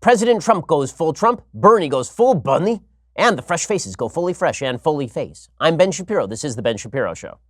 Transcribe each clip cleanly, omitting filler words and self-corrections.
President Trump goes full Trump, Bernie goes full Bunny, and the fresh faces go fully fresh and fully face. I'm Ben Shapiro. This is The Ben Shapiro Show.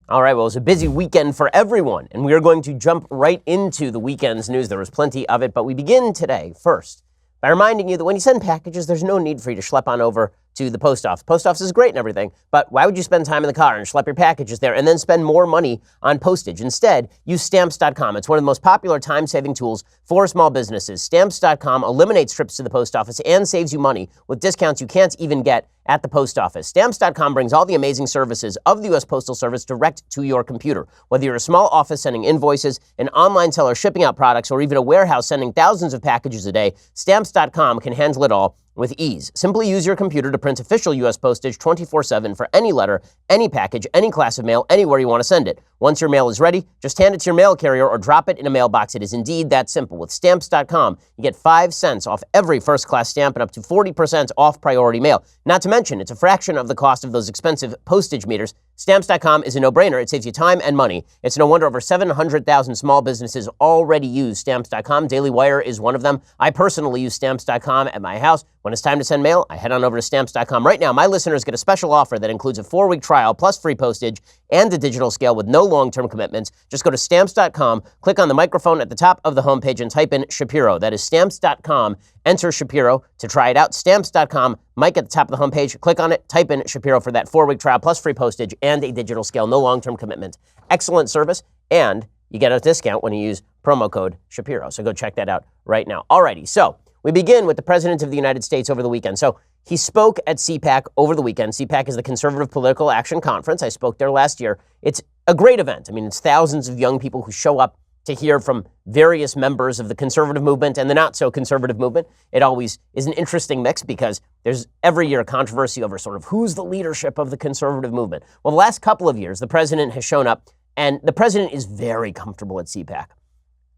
All right, well, it was a busy weekend for everyone, and we are going to jump right into the weekend's news. There was plenty of it, but we begin today first by reminding you that when you send packages, there's no need for you to schlep on over to the post office. Post office is great and everything, but why would you spend time in the car and schlep your packages there and then spend more money on postage? Instead, use Stamps.com. It's one of the most popular time-saving tools for small businesses. Stamps.com eliminates trips to the post office and saves you money with discounts you can't even get at the post office. Stamps.com brings all the amazing services of the U.S. Postal Service direct to your computer. Whether you're a small office sending invoices, an online seller shipping out products, or even a warehouse sending thousands of packages a day, Stamps.com can handle it all with ease. Simply use your computer to print official U.S. postage 24/7 for any letter, any package, any class of mail, anywhere you want to send it. Once your mail is ready, just hand it to your mail carrier or drop it in a mailbox. It is indeed that simple. With Stamps.com, you get 5 cents off every first-class stamp and up to 40% off priority mail. Not to mention, it's a fraction of the cost of those expensive postage meters. Stamps.com is a no-brainer. It saves you time and money. It's no wonder over 700,000 small businesses already use Stamps.com. Daily Wire is one of them. I personally use Stamps.com at my house. When it's time to send mail, I head on over to Stamps.com. Right now, my listeners get a special offer that includes a 4-week trial plus free postage and a digital scale with no long-term commitments. Just go to Stamps.com, click on the microphone at the top of the homepage and type in Shapiro. That is Stamps.com. Enter Shapiro to try it out. Stamps.com, mic at the top of the homepage. Click on it, type in Shapiro for that 4-week trial plus free postage and a digital scale, no long-term commitment. Excellent service, and you get a discount when you use promo code Shapiro. So go check that out right now. Alrighty, so we begin with the President of the United States over the weekend. So he spoke at CPAC over the weekend. CPAC is the Conservative Political Action Conference. I spoke there last year. It's a great event. I mean, it's thousands of young people who show up to hear from various members of the conservative movement and the not-so-conservative movement. It always is an interesting mix because there's every year a controversy over sort of who's the leadership of the conservative movement. Well, the last couple of years, the president has shown up, and the president is very comfortable at CPAC.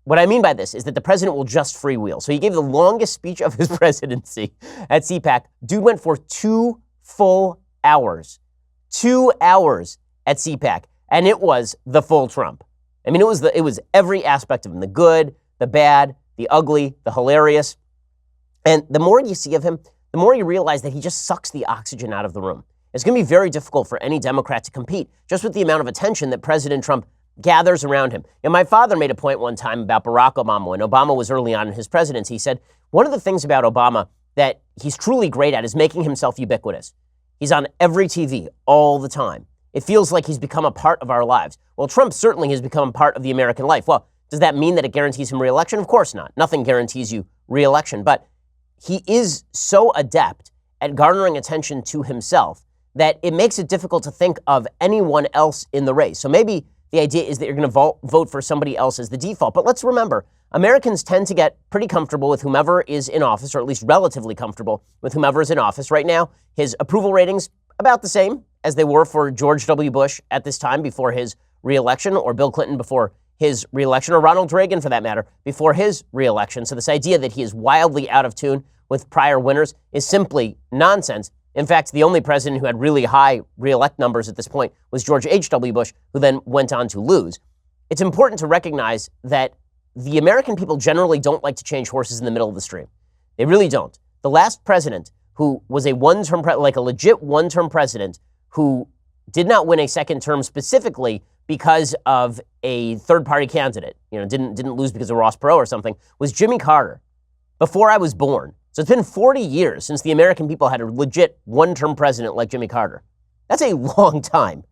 What I mean by this is that the president will just freewheel. So he gave the longest speech of his presidency at CPAC. Dude went for 2 full hours. 2 hours at CPAC, and it was the full Trump. I mean, it was every aspect of him, the good, the bad, the ugly, the hilarious. And the more you see of him, the more you realize that he just sucks the oxygen out of the room. It's going to be very difficult for any Democrat to compete just with the amount of attention that President Trump gathers around him. And my father made a point one time about Barack Obama. When Obama was early on in his presidency, he said, one of the things about Obama that he's truly great at is making himself ubiquitous. He's on every TV all the time. It feels like he's become a part of our lives. Well, Trump certainly has become a part of the American life. Well, does that mean that it guarantees him re-election? Of course not. Nothing guarantees you re-election. But he is so adept at garnering attention to himself that it makes it difficult to think of anyone else in the race. So maybe the idea is that you're going to vote for somebody else as the default. But let's remember, Americans tend to get pretty comfortable with whomever is in office, or at least relatively comfortable with whomever is in office. Right now, his approval ratings about the same as they were for George W. Bush at this time before his re-election, or Bill Clinton before his re-election, or Ronald Reagan, for that matter, before his re-election. So this idea that he is wildly out of tune with prior winners is simply nonsense. In fact, the only president who had really high re-elect numbers at this point was George H.W. Bush, who then went on to lose. It's important to recognize that the American people generally don't like to change horses in the middle of the stream. They really don't. The last president who was a one-term, like a legit one-term president who did not win a second term specifically because of a third-party candidate, didn't lose because of Ross Perot or something, was Jimmy Carter, before I was born. So it's been 40 years since the American people had a legit one-term president like Jimmy Carter. That's a long time.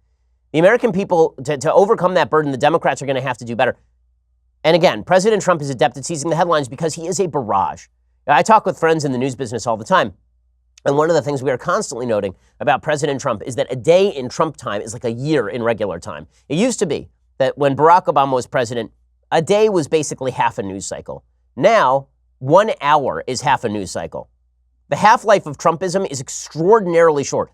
The American people, to overcome that burden, the Democrats are going to have to do better. And again, President Trump is adept at seizing the headlines because he is a barrage. I talk with friends in the news business all the time. And one of the things we are constantly noting about President Trump is that a day in Trump time is like a year in regular time. It used to be that when Barack Obama was president, a day was basically half a news cycle. Now, 1 hour is half a news cycle. The half-life of Trumpism is extraordinarily short.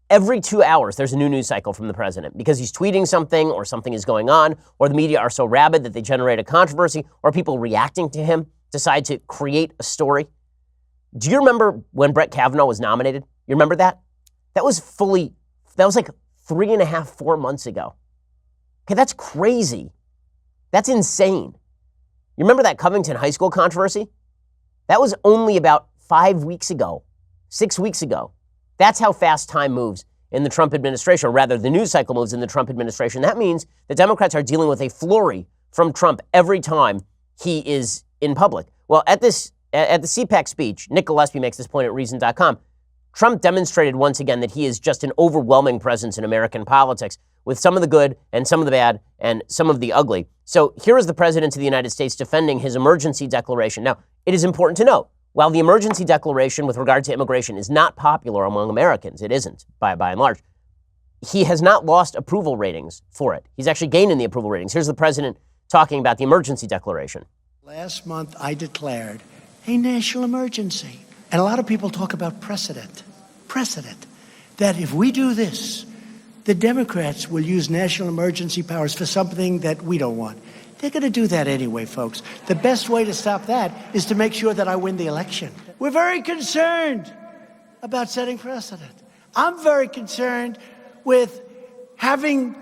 Every 2 hours, there's a new news cycle from the president because he's tweeting something, or something is going on, or the media are so rabid that they generate a controversy, or people reacting to him decide to create a story. Do you remember when Brett Kavanaugh was nominated? You remember that? That was like 3.5, 4 months ago. Okay, that's crazy. That's insane. You remember that Covington High School controversy? That was only about 5 weeks ago, 6 weeks ago. That's how fast time moves in the Trump administration, or rather the news cycle moves in the Trump administration. That means the Democrats are dealing with a flurry from Trump every time he is in public. Well, at the CPAC speech, Nick Gillespie makes this point at Reason.com, Trump demonstrated once again that he is just an overwhelming presence in American politics, with some of the good and some of the bad and some of the ugly. So here is the President of the United States defending his emergency declaration. Now, it is important to note, while the emergency declaration with regard to immigration is not popular among Americans, it isn't by and large, he has not lost approval ratings for it. He's actually gained in the approval ratings. Here's the President talking about the emergency declaration. Last month, I declared a national emergency. And a lot of people talk about precedent, that if we do this, the Democrats will use national emergency powers for something that we don't want. They're going to do that anyway, folks. The best way to stop that is to make sure that I win the election. We're very concerned about setting precedent. I'm very concerned with having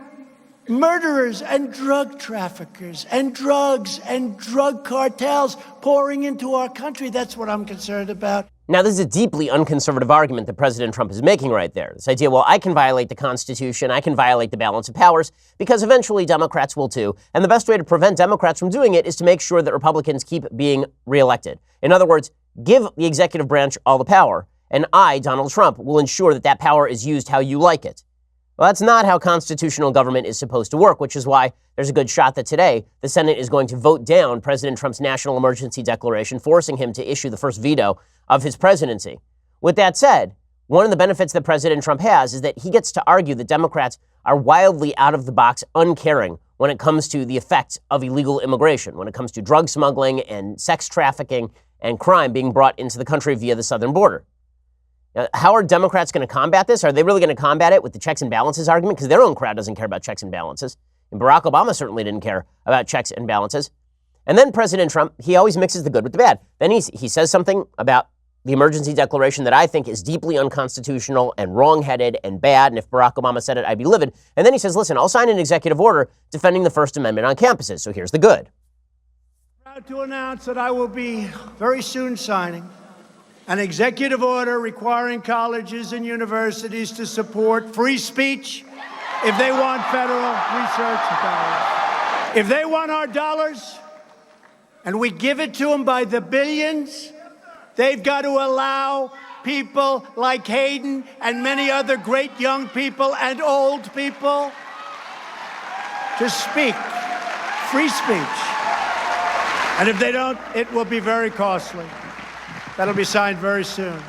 murderers and drug traffickers and drugs and drug cartels pouring into our country. That's what I'm concerned about. Now, this is a deeply unconservative argument that President Trump is making right there. This idea, well, I can violate the Constitution, I can violate the balance of powers, because eventually Democrats will too. And the best way to prevent Democrats from doing it is to make sure that Republicans keep being reelected. In other words, give the executive branch all the power, and I, Donald Trump, will ensure that that power is used how you like it. Well, that's not how constitutional government is supposed to work, which is why there's a good shot that today the Senate is going to vote down President Trump's national emergency declaration, forcing him to issue the first veto of his presidency. With that said, one of the benefits that President Trump has is that he gets to argue that Democrats are wildly out of the box, uncaring when it comes to the effects of illegal immigration, when it comes to drug smuggling and sex trafficking and crime being brought into the country via the southern border. Now, how are Democrats going to combat this? Are they really going to combat it with the checks and balances argument? Because their own crowd doesn't care about checks and balances. And Barack Obama certainly didn't care about checks and balances. And then President Trump, he always mixes the good with the bad. Then he says something about the emergency declaration that I think is deeply unconstitutional and wrong-headed and bad. And if Barack Obama said it, I'd be livid. And then he says, listen, I'll sign an executive order defending the First Amendment on campuses. So here's the good. Proud to announce that I will be very soon signing an executive order requiring colleges and universities to support free speech if they want federal research dollars. If they want our dollars, and we give it to them by the billions, they've got to allow people like Hayden and many other great young people and old people to speak, free speech. And if they don't, it will be very costly. That'll be signed very soon.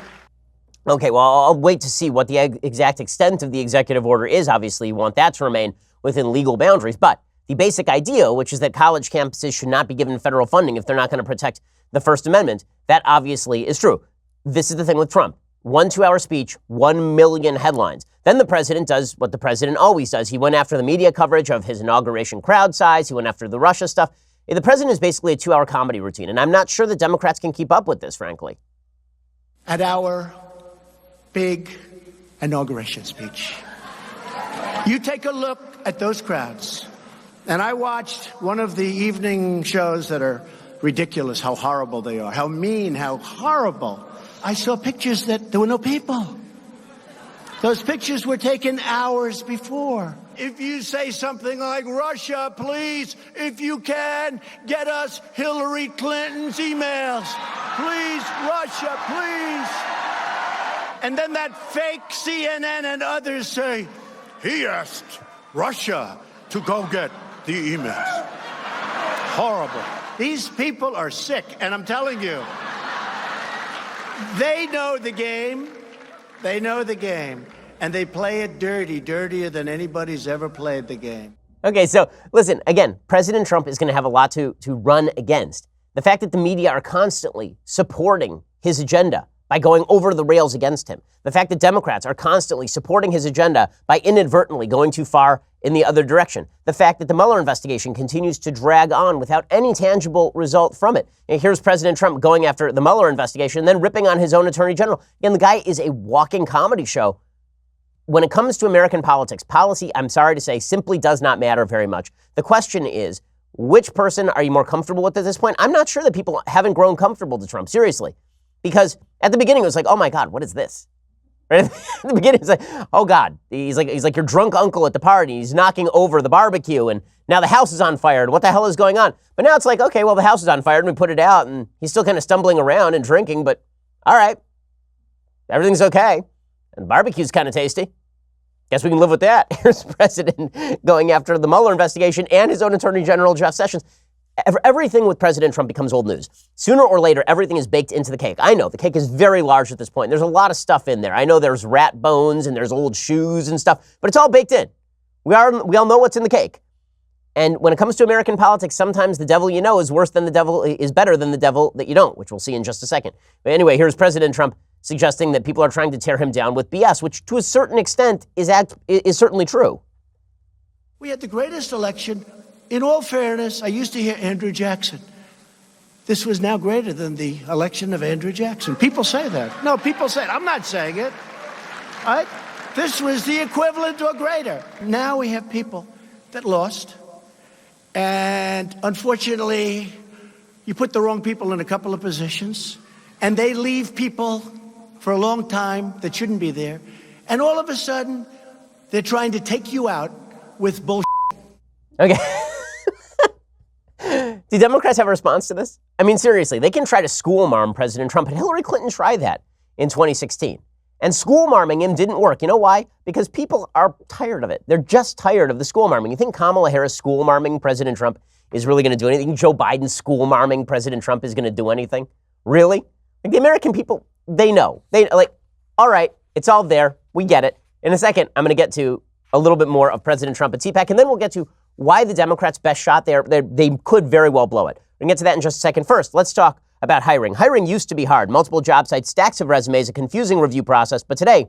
Okay, well, I'll wait to see what the exact extent of the executive order is. Obviously, you want that to remain within legal boundaries. But the basic idea, which is that college campuses should not be given federal funding if they're not going to protect the First Amendment, that obviously is true. This is the thing with Trump. 1 2-hour speech, 1 million headlines. Then the president does what the president always does. He went after the media coverage of his inauguration crowd size. He went after the Russia stuff. The president is basically a 2-hour comedy routine, and I'm not sure the Democrats can keep up with this, frankly. At our big inauguration speech, you take a look at those crowds, and I watched one of the evening shows that are ridiculous, how horrible they are, how mean, how horrible. I saw pictures that there were no people. Those pictures were taken hours before. If you say something like, Russia, please, if you can, get us Hillary Clinton's emails. Please, Russia, please. And then that fake CNN and others say, he asked Russia to go get the emails. Horrible. These people are sick, and I'm telling you, they know the game. They know the game. And they play it dirty, dirtier than anybody's ever played the game. Okay, so listen, again, President Trump is going to have a lot to run against. The fact that the media are constantly supporting his agenda by going over the rails against him. The fact that Democrats are constantly supporting his agenda by inadvertently going too far in the other direction. The fact that the Mueller investigation continues to drag on without any tangible result from it. And here's President Trump going after the Mueller investigation, then ripping on his own attorney general. Again, the guy is a walking comedy show. When it comes to American politics, policy, I'm sorry to say, simply does not matter very much. The question is, which person are you more comfortable with at this point? I'm not sure that people haven't grown comfortable to Trump, seriously. Because at the beginning, it was like, oh my God, what is this? Right? At the beginning, it's like, oh God, he's like your drunk uncle at the party. He's knocking over the barbecue, and now the house is on fire. And what the hell is going on? But now it's like, okay, well, the house is on fire, and we put it out, and he's still kind of stumbling around and drinking, but all right, everything's okay. And barbecue's kind of tasty. Guess we can live with that. Here's the president going after the Mueller investigation and his own Attorney General, Jeff Sessions. Everything with President Trump becomes old news. Sooner or later, everything is baked into the cake. I know the cake is very large at this point. There's a lot of stuff in there. I know there's rat bones and there's old shoes and stuff, but it's all baked in. We all know what's in the cake. And when it comes to American politics, sometimes the devil you know is better than the devil that you don't, which we'll see in just a second. But anyway, here's President Trump suggesting that people are trying to tear him down with BS, which to a certain extent is certainly true. We had the greatest election. In all fairness, I used to hear Andrew Jackson. This was now greater than the election of Andrew Jackson. People say that. No, people say it. I'm not saying it. All right? This was the equivalent or greater. Now we have people that lost. And unfortunately, you put the wrong people in a couple of positions, and they leave people for a long time that shouldn't be there. And all of a sudden, they're trying to take you out with bullshit. Okay. Do Democrats have a response to this? I mean, seriously, they can try to school-marm President Trump, and Hillary Clinton tried that in 2016. And school-marming him didn't work. You know why? Because people are tired of it. They're just tired of the school-marming. You think Kamala Harris school-marming President Trump is really going to do anything? Joe Biden school-marming President Trump is going to do anything? Really? Like, the American people, they know. All right, it's all there. We get it. In a second, I'm going to get to a little bit more of President Trump at CPAC, and then we'll get to why the Democrats' best shot there. They could very well blow it. We're going to get to that in just a second. First, let's talk about hiring. Hiring used to be hard. Multiple job sites, stacks of resumes, a confusing review process. But today,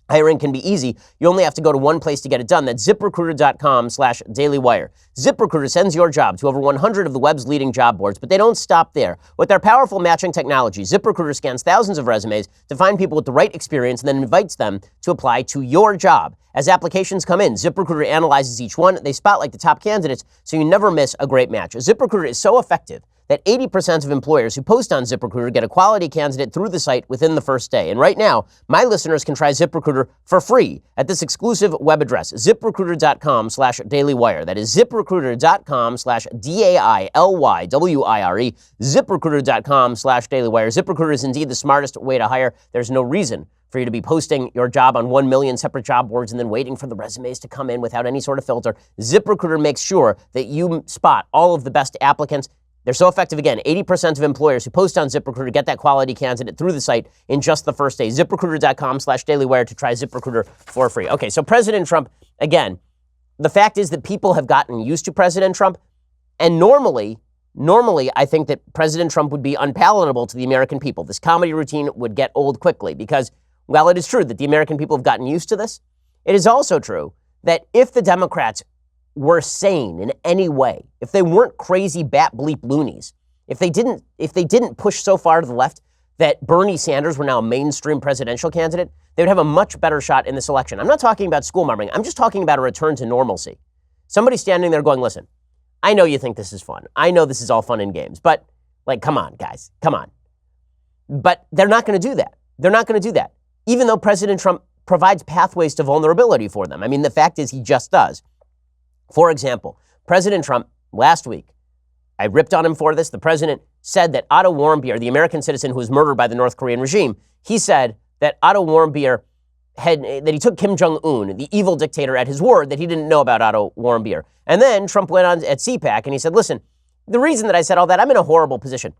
hiring can be easy. You only have to go to one place to get it done. That's ZipRecruiter.com/dailywire. ZipRecruiter sends your job to over 100 of the web's leading job boards, but they don't stop there. With their powerful matching technology, ZipRecruiter scans thousands of resumes to find people with the right experience and then invites them to apply to your job. As applications come in, ZipRecruiter analyzes each one. They spotlight the top candidates so you never miss a great match. ZipRecruiter is so effective that 80% of employers who post on ZipRecruiter get a quality candidate through the site within the first day. And right now, my listeners can try ZipRecruiter for free at this exclusive web address, ZipRecruiter.com/dailywire. That is ZipRecruiter.com/DAILYWIRE. ZipRecruiter.com/dailywire. ZipRecruiter is indeed the smartest way to hire. There's no reason for you to be posting your job on 1 million separate job boards and then waiting for the resumes to come in without any sort of filter. ZipRecruiter makes sure that you spot all of the best applicants. They're so effective. Again, 80% of employers who post on ZipRecruiter get that quality candidate through the site in just the first day. ZipRecruiter.com/dailywire to try ZipRecruiter for free. Okay, so President Trump, again, the fact is that people have gotten used to President Trump, and normally, I think that President Trump would be unpalatable to the American people. This comedy routine would get old quickly because, while it is true that the American people have gotten used to this, it is also true that if the Democrats were sane in any way, if they weren't crazy bat bleep loonies, if they didn't push so far to the left that Bernie Sanders were now a mainstream presidential candidate, they would have a much better shot in this election. I'm not talking about school-marming. I'm just talking about a return to normalcy. Somebody standing there going, listen, I know you think this is fun. I know this is all fun and games, but come on, guys, come on. But they're not going to do that. They're not going to do that, even though President Trump provides pathways to vulnerability for them. I mean, the fact is he just does. For example, President Trump, last week, I ripped on him for this. The president said that Otto Warmbier, the American citizen who was murdered by the North Korean regime, he said that Otto Warmbier that he took Kim Jong-un, the evil dictator, at his word, that he didn't know about Otto Warmbier. And then Trump went on at CPAC and he said, listen, the reason that I said all that, I'm in a horrible position.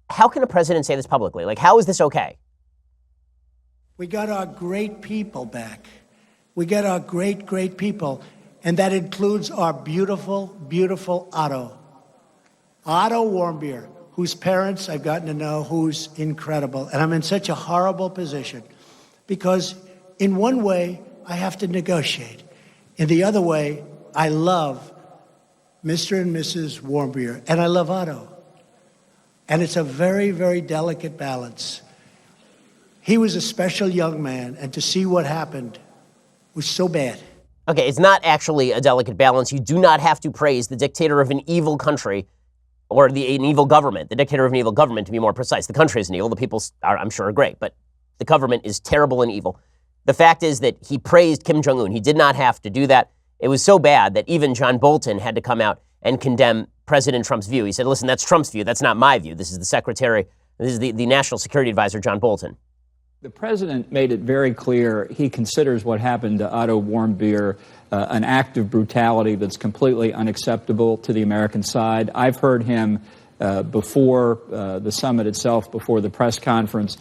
How can a president say this publicly? How is this okay? We got our great people back. We got our great, great people. And that includes our beautiful, beautiful Otto Warmbier, whose parents I've gotten to know, who's incredible. And I'm in such a horrible position because in one way, I have to negotiate. In the other way, I love Mr. and Mrs. Warmbier, and I love Otto. And it's a very, very delicate balance. He was a special young man, and to see what happened was so bad. Okay, it's not actually a delicate balance. You do not have to praise the dictator of an evil country or an evil government, the dictator of an evil government, to be more precise. The country isn't evil. The people, I'm sure, are great, but the government is terrible and evil. The fact is that he praised Kim Jong-un. He did not have to do that. It was so bad that even John Bolton had to come out and condemn President Trump's view. He said, listen, that's Trump's view. That's not my view. This is the National Security Advisor, John Bolton. The president made it very clear he considers what happened to Otto Warmbier an act of brutality that's completely unacceptable to the American side. I've heard him before the summit itself, before the press conference,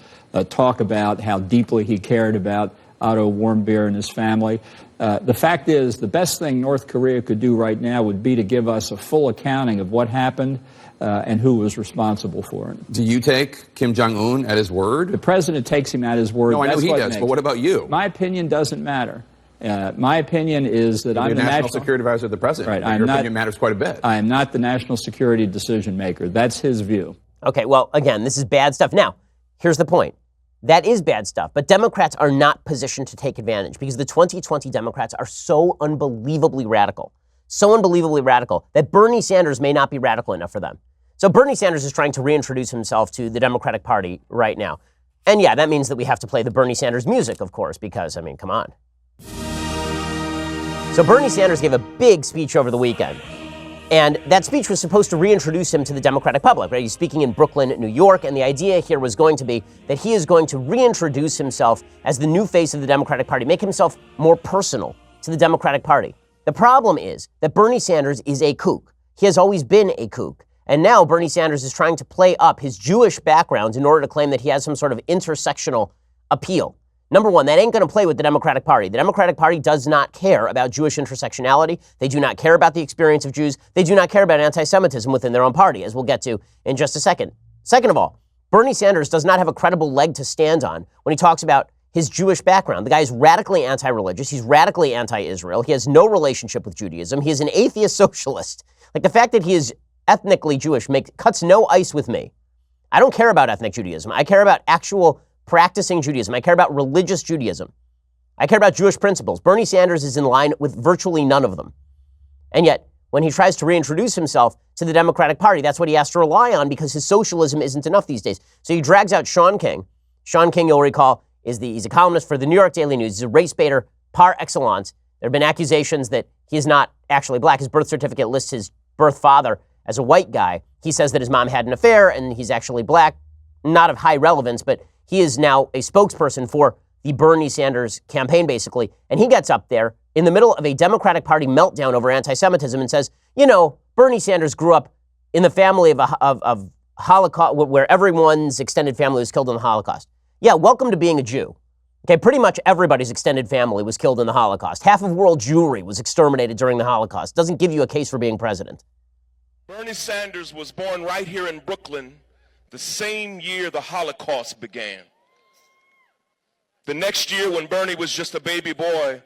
talk about how deeply he cared about Otto Warmbier and his family. The fact is, the best thing North Korea could do right now would be to give us a full accounting of what happened and who was responsible for it. Do you take Kim Jong-un at his word? The president takes him at his word. No, I know he does, but what about you? My opinion doesn't matter. My opinion is that I'm the National Security Advisor of the president. Right, Your opinion matters quite a bit. I am not the national security decision maker. That's his view. Okay, well, again, this is bad stuff. Now, here's the point. That is bad stuff, but Democrats are not positioned to take advantage because the 2020 Democrats are so unbelievably radical that Bernie Sanders may not be radical enough for them. So Bernie Sanders is trying to reintroduce himself to the Democratic Party right now. And yeah, that means that we have to play the Bernie Sanders music, of course, because, I mean, come on. So Bernie Sanders gave a big speech over the weekend. And that speech was supposed to reintroduce him to the Democratic public, right? He's speaking in Brooklyn, New York, and the idea here was going to be that he is going to reintroduce himself as the new face of the Democratic Party, make himself more personal to the Democratic Party. The problem is that Bernie Sanders is a kook. He has always been a kook. And now Bernie Sanders is trying to play up his Jewish background in order to claim that he has some sort of intersectional appeal. Number one, that ain't going to play with the Democratic Party. The Democratic Party does not care about Jewish intersectionality. They do not care about the experience of Jews. They do not care about anti-Semitism within their own party, as we'll get to in just a second. Second of all, Bernie Sanders does not have a credible leg to stand on when he talks about his Jewish background. The guy is radically anti-religious. He's radically anti-Israel. He has no relationship with Judaism. He is an atheist socialist. Like, the fact that he is ethnically Jewish cuts no ice with me. I don't care about ethnic Judaism. I care about actual practicing Judaism. I care about religious Judaism. I care about Jewish principles. Bernie Sanders is in line with virtually none of them. And yet, when he tries to reintroduce himself to the Democratic Party, that's what he has to rely on because his socialism isn't enough these days. So he drags out Shaun King. Shaun King, you'll recall, he's a columnist for the New York Daily News. He's a race baiter par excellence. There have been accusations that he is not actually black. His birth certificate lists his birth father as a white guy. He says that his mom had an affair and he's actually black. Not of high relevance, but he is now a spokesperson for the Bernie Sanders campaign, basically. And he gets up there in the middle of a Democratic Party meltdown over anti-Semitism and says, you know, Bernie Sanders grew up in the family of Holocaust, where everyone's extended family was killed in the Holocaust. Yeah, welcome to being a Jew. Okay, pretty much everybody's extended family was killed in the Holocaust. Half of world Jewry was exterminated during the Holocaust. Doesn't give you a case for being president. Bernie Sanders was born right here in Brooklyn the same year the Holocaust began. The next year, when Bernie was just a baby boy,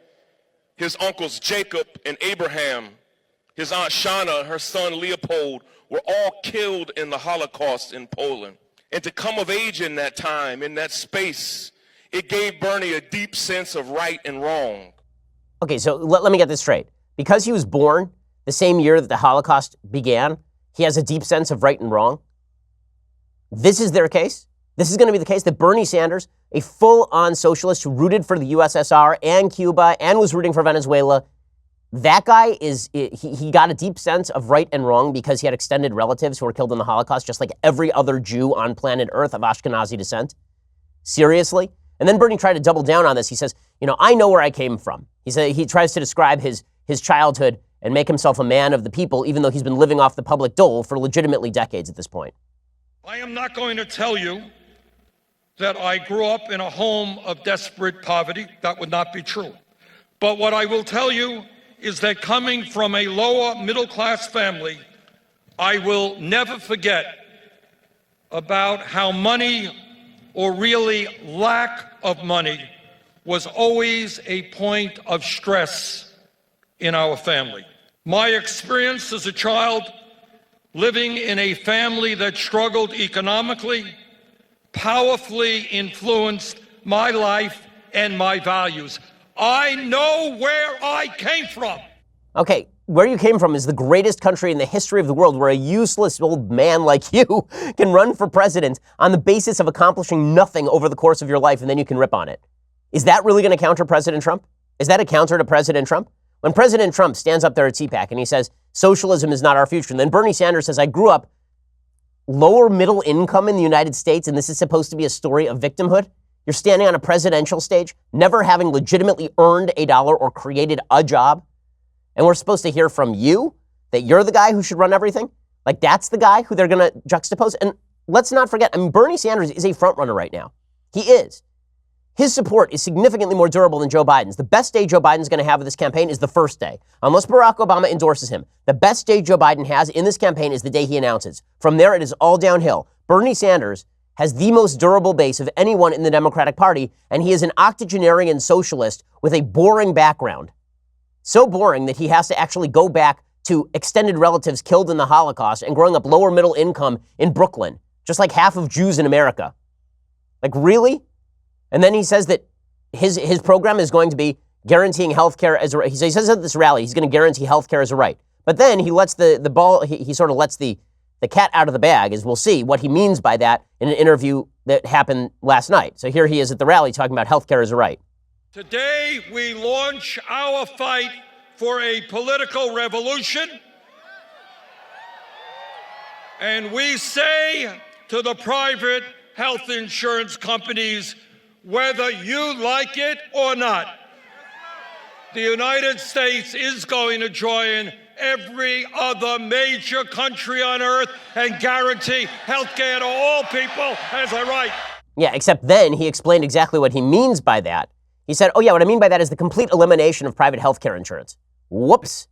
his uncles Jacob and Abraham, his aunt Shauna, her son Leopold, were all killed in the Holocaust in Poland. And to come of age in that time, in that space, it gave Bernie a deep sense of right and wrong. Okay, so let me get this straight. Because he was born the same year that the Holocaust began, he has a deep sense of right and wrong. This is their case. This is going to be the case that Bernie Sanders, a full-on socialist who rooted for the USSR and Cuba and was rooting for Venezuela, that guy he got a deep sense of right and wrong because he had extended relatives who were killed in the Holocaust, just like every other Jew on planet Earth of Ashkenazi descent. Seriously? And then Bernie tried to double down on this. He says, you know, I know where I came from. He tries to describe his childhood and make himself a man of the people, even though he's been living off the public dole for legitimately decades at this point. I am not going to tell you that I grew up in a home of desperate poverty. That would not be true. But what I will tell you is that coming from a lower middle-class family, I will never forget about how money, or really lack of money, was always a point of stress in our family. My experience as a child living in a family that struggled economically powerfully influenced my life and my values. I know where I came from. Okay, where you came from is the greatest country in the history of the world, where a useless old man like you can run for president on the basis of accomplishing nothing over the course of your life, and then you can rip on it. Is that really going to counter President Trump? Is that a counter to President Trump? When President Trump stands up there at CPAC and he says, socialism is not our future, and then Bernie Sanders says, I grew up lower middle income in the United States, and this is supposed to be a story of victimhood. You're standing on a presidential stage, never having legitimately earned a dollar or created a job. And we're supposed to hear from you that you're the guy who should run everything? Like that's the guy who they're going to juxtapose? And let's not forget, I mean, Bernie Sanders is a front runner right now. He is. His support is significantly more durable than Joe Biden's. The best day Joe Biden's going to have of this campaign is the first day. Unless Barack Obama endorses him, the best day Joe Biden has in this campaign is the day he announces. From there, it is all downhill. Bernie Sanders has the most durable base of anyone in the Democratic Party, and he is an octogenarian socialist with a boring background. So boring that he has to actually go back to extended relatives killed in the Holocaust and growing up lower middle income in Brooklyn, just like half of Jews in America. Like, really? And then he says that his program is going to be guaranteeing health care as a right. He says at this rally, he's going to guarantee health care as a right. But then he lets he sort of lets the cat out of the bag, as we'll see what he means by that in an interview that happened last night. So here he is at the rally talking about health care as a right. Today, we launch our fight for a political revolution. And we say to the private health insurance companies, whether you like it or not, the United States is going to join every other major country on earth and guarantee health care to all people as a right. Yeah, except then he explained exactly what he means by that. He said, oh yeah, what I mean by that is the complete elimination of private health care insurance. Whoops.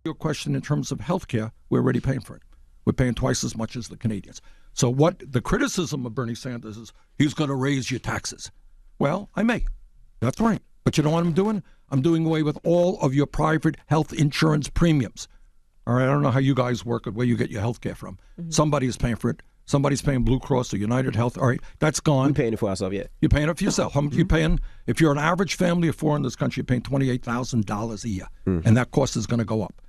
Your question in terms of health care, we're already paying for it. We're paying twice as much as the Canadians. So what the criticism of Bernie Sanders is, he's going to raise your taxes. Well, I may. That's right. But you know what I'm doing? I'm doing away with all of your private health insurance premiums. All right, I don't know how you guys work at where you get your health care from. Mm-hmm. Somebody is paying for it. Somebody's paying Blue Cross or United Health. All right, that's gone. I'm paying it for ourselves, yeah. You're paying it for yourself. How much you paying? If you're an average family of four in this country, you're paying $28,000 a year. Mm-hmm. And that cost is going to go up.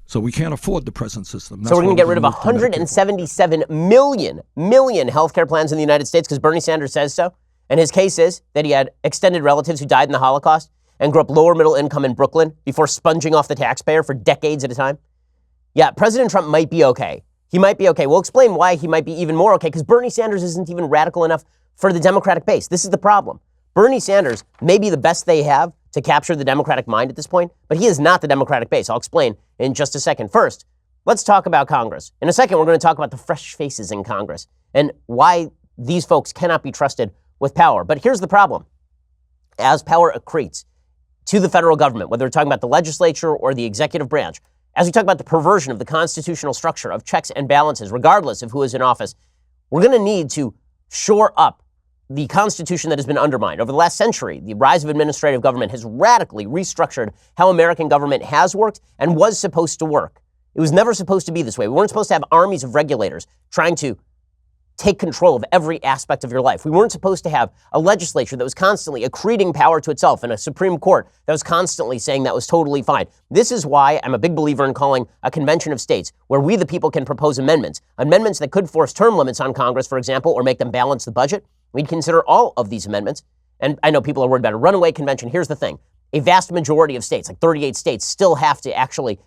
So we can't afford the present system. That's so we're going to get rid of 177 million healthcare plans in the United States because Bernie Sanders says so. And his case is that he had extended relatives who died in the Holocaust and grew up lower middle income in Brooklyn before sponging off the taxpayer for decades at a time. Yeah, President Trump might be okay. He might be okay. We'll explain why he might be even more okay, because Bernie Sanders isn't even radical enough for the Democratic base. This is the problem. Bernie Sanders may be the best they have to capture the Democratic mind at this point, but he is not the Democratic base. I'll explain in just a second. First, let's talk about Congress. In a second, we're going to talk about the fresh faces in Congress and why these folks cannot be trusted with power. But here's the problem. As power accretes to the federal government, whether we're talking about the legislature or the executive branch, as we talk about the perversion of the constitutional structure of checks and balances, regardless of who is in office, we're going to need to shore up the Constitution that has been undermined. Over the last century, the rise of administrative government has radically restructured how American government has worked and was supposed to work. It was never supposed to be this way. We weren't supposed to have armies of regulators trying to take control of every aspect of your life. We weren't supposed to have a legislature that was constantly accreting power to itself and a Supreme Court that was constantly saying that was totally fine. This is why I'm a big believer in calling a convention of states where we the people can propose amendments that could force term limits on Congress, for example, or make them balance the budget. We'd consider all of these amendments. And I know people are worried about a runaway convention. Here's the thing. A vast majority of states, like 38 states, still have to actually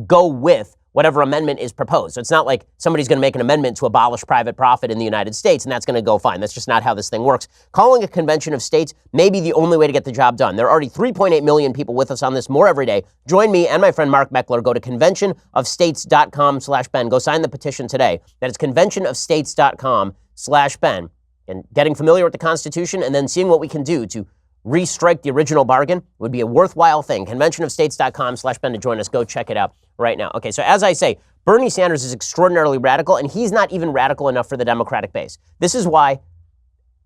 go with whatever amendment is proposed. So it's not like somebody's going to make an amendment to abolish private profit in the United States and that's going to go fine. That's just not how this thing works. Calling a convention of states may be the only way to get the job done. There are already 3.8 million people with us on this, more every day. Join me and my friend Mark Meckler. Go to conventionofstates.com/Ben. Go sign the petition today. That is conventionofstates.com/Ben. And getting familiar with the Constitution and then seeing what we can do to restrike the original bargain would be a worthwhile thing. Conventionofstates.com/Ben to join us. Go check it out right now. Okay, so as I say, Bernie Sanders is extraordinarily radical, and he's not even radical enough for the Democratic base. This is why,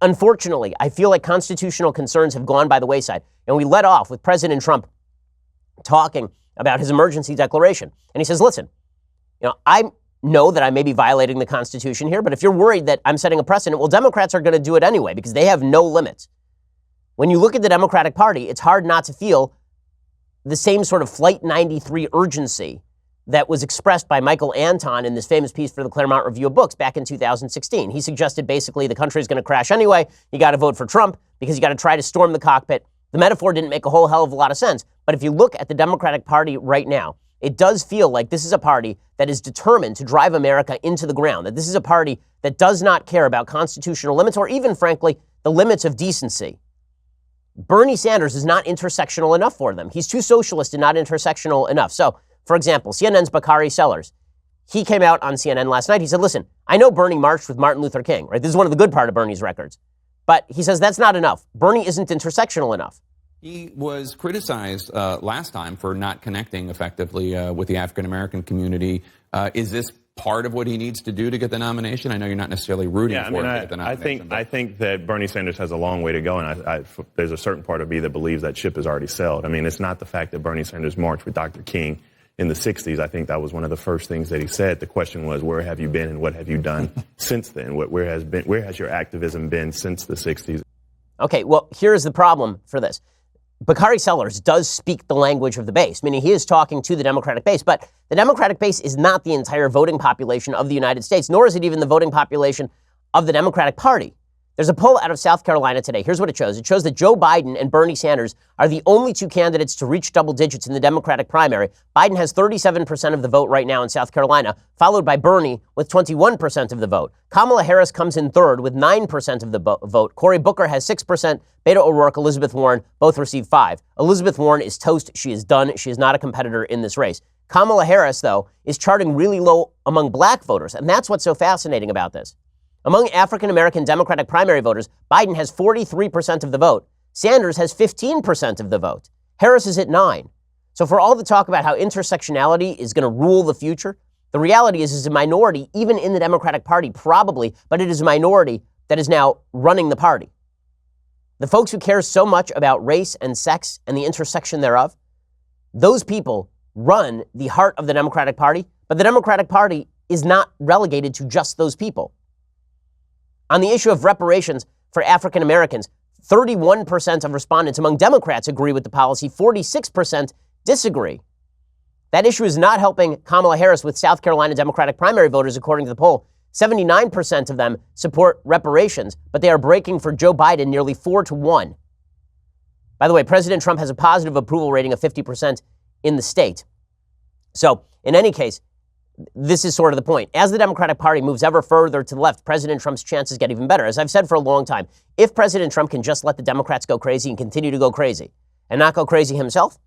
unfortunately, I feel like constitutional concerns have gone by the wayside. And we let off with President Trump talking about his emergency declaration. And he says, listen, I know that I may be violating the Constitution here, but if you're worried that I'm setting a precedent, well, Democrats are going to do it anyway because they have no limits. When you look at the Democratic Party, it's hard not to feel the same sort of Flight 93 urgency that was expressed by Michael Anton in this famous piece for the Claremont Review of Books back in 2016. He suggested basically the country is going to crash anyway. You got to vote for Trump because you got to try to storm the cockpit. The metaphor didn't make a whole hell of a lot of sense. But if you look at the Democratic Party right now, it does feel like this is a party that is determined to drive America into the ground, that this is a party that does not care about constitutional limits or even, frankly, the limits of decency. Bernie Sanders is not intersectional enough for them. He's too socialist and not intersectional enough. So, for example, CNN's Bakari Sellers, he came out on CNN last night. He said, listen, I know Bernie marched with Martin Luther King, right? This is one of the good part of Bernie's records. But he says that's not enough. Bernie isn't intersectional enough. He was criticized last time for not connecting effectively with the African-American community. Is this part of what he needs to do to get the nomination? I know you're not necessarily rooting for him to get the nomination. I think that Bernie Sanders has a long way to go, and there's a certain part of me that believes that ship is already sailed. I mean, it's not the fact that Bernie Sanders marched with Dr. King in the 60s. I think that was one of the first things that he said. The question was, where have you been and what have you done since then? Where has your activism been since the 60s? Okay, well, here's the problem for this. Bakari Sellers does speak the language of the base, meaning he is talking to the Democratic base, but the Democratic base is not the entire voting population of the United States, nor is it even the voting population of the Democratic Party. There's a poll out of South Carolina today. Here's what it shows. It shows that Joe Biden and Bernie Sanders are the only two candidates to reach double digits in the Democratic primary. Biden has 37% of the vote right now in South Carolina, followed by Bernie with 21% of the vote. Kamala Harris comes in third with 9% of the vote. Cory Booker has 6%. Beto O'Rourke, Elizabeth Warren both receive 5%. Elizabeth Warren is toast. She is done. She is not a competitor in this race. Kamala Harris, though, is charting really low among black voters, and that's what's so fascinating about this. Among African-American Democratic primary voters, Biden has 43% of the vote. Sanders has 15% of the vote. Harris is at 9%. So for all the talk about how intersectionality is going to rule the future, the reality is a minority, even in the Democratic Party, probably, but it is a minority that is now running the party. The folks who care so much about race and sex and the intersection thereof, those people run the heart of the Democratic Party, but the Democratic Party is not relegated to just those people. On the issue of reparations for African Americans, 31% of respondents among Democrats agree with the policy, 46% disagree. That issue is not helping Kamala Harris with South Carolina Democratic primary voters, according to the poll. 79% of them support reparations, but they are breaking for Joe Biden nearly 4-1. By the way, President Trump has a positive approval rating of 50% in the state. So, in any case, this is sort of the point. As the Democratic Party moves ever further to the left, President Trump's chances get even better. As I've said for a long time, if President Trump can just let the Democrats go crazy and continue to go crazy and not go crazy himself,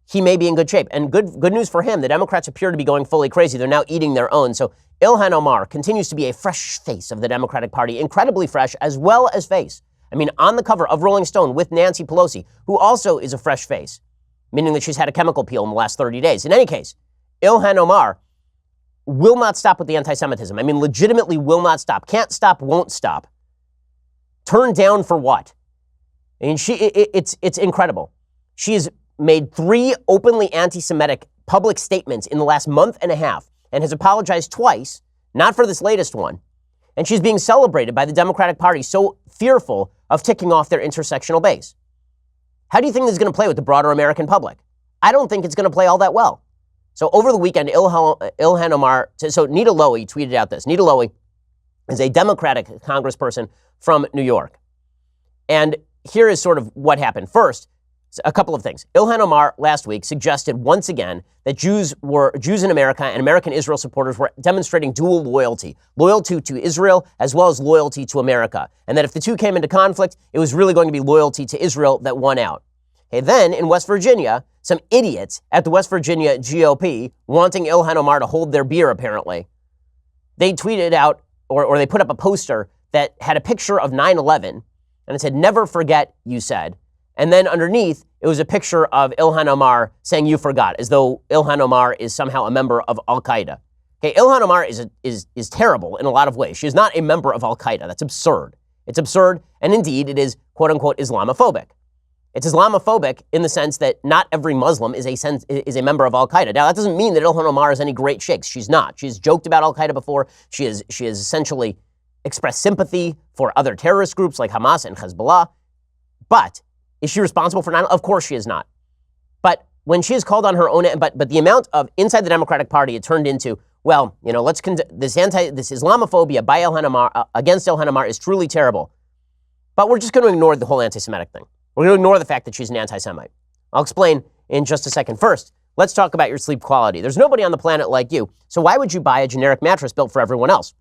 he may be in good shape. And good news for him, the Democrats appear to be going fully crazy. They're now eating their own. So Ilhan Omar continues to be a fresh face of the Democratic Party, incredibly fresh as well as face. I mean, on the cover of Rolling Stone with Nancy Pelosi, who also is a fresh face, meaning that she's had a chemical peel in the last 30 days. In any case, Ilhan Omar will not stop with the anti-Semitism. I mean, legitimately will not stop. Can't stop, won't stop. Turned down for what? I mean, it's incredible. She has made 3 openly anti-Semitic public statements in the last month and a half and has apologized twice, not for this latest one. And she's being celebrated by the Democratic Party, so fearful of ticking off their intersectional base. How do you think this is going to play with the broader American public? I don't think it's going to play all that well. So over the weekend, Ilhan Omar, so Nita Lowey tweeted out this. Nita Lowey is a Democratic congressperson from New York. And here is sort of what happened. First, a couple of things. Ilhan Omar last week suggested once again that Jews in America and American Israel supporters were demonstrating dual loyalty to Israel as well as loyalty to America. And that if the two came into conflict, it was really going to be loyalty to Israel that won out. Okay, then in West Virginia, some idiots at the West Virginia GOP, wanting Ilhan Omar to hold their beer apparently, they tweeted out or they put up a poster that had a picture of 9/11 and it said, "Never forget, you said." And then underneath, it was a picture of Ilhan Omar saying, "You forgot," as though Ilhan Omar is somehow a member of Al-Qaeda. Okay, Ilhan Omar is terrible in a lot of ways. She is not a member of Al-Qaeda. That's absurd. It's absurd, and indeed, it is quote-unquote Islamophobic. It's Islamophobic in the sense that not every Muslim is a member of Al-Qaeda. Now, that doesn't mean that Ilhan Omar is any great shakes. She's not. She's joked about Al-Qaeda before. She has essentially expressed sympathy for other terrorist groups like Hamas and Hezbollah. But is she responsible for 9/11? Of course she is not. But when she is called on her own, but the amount of inside the Democratic Party, it turned into, well, let's this Islamophobia by Ilhan Omar against Ilhan Omar is truly terrible. But we're just going to ignore the whole anti-Semitic thing. We're going to ignore the fact that she's an anti-Semite. I'll explain in just a second. First, let's talk about your sleep quality. There's nobody on the planet like you, so why would you buy a generic mattress built for everyone else?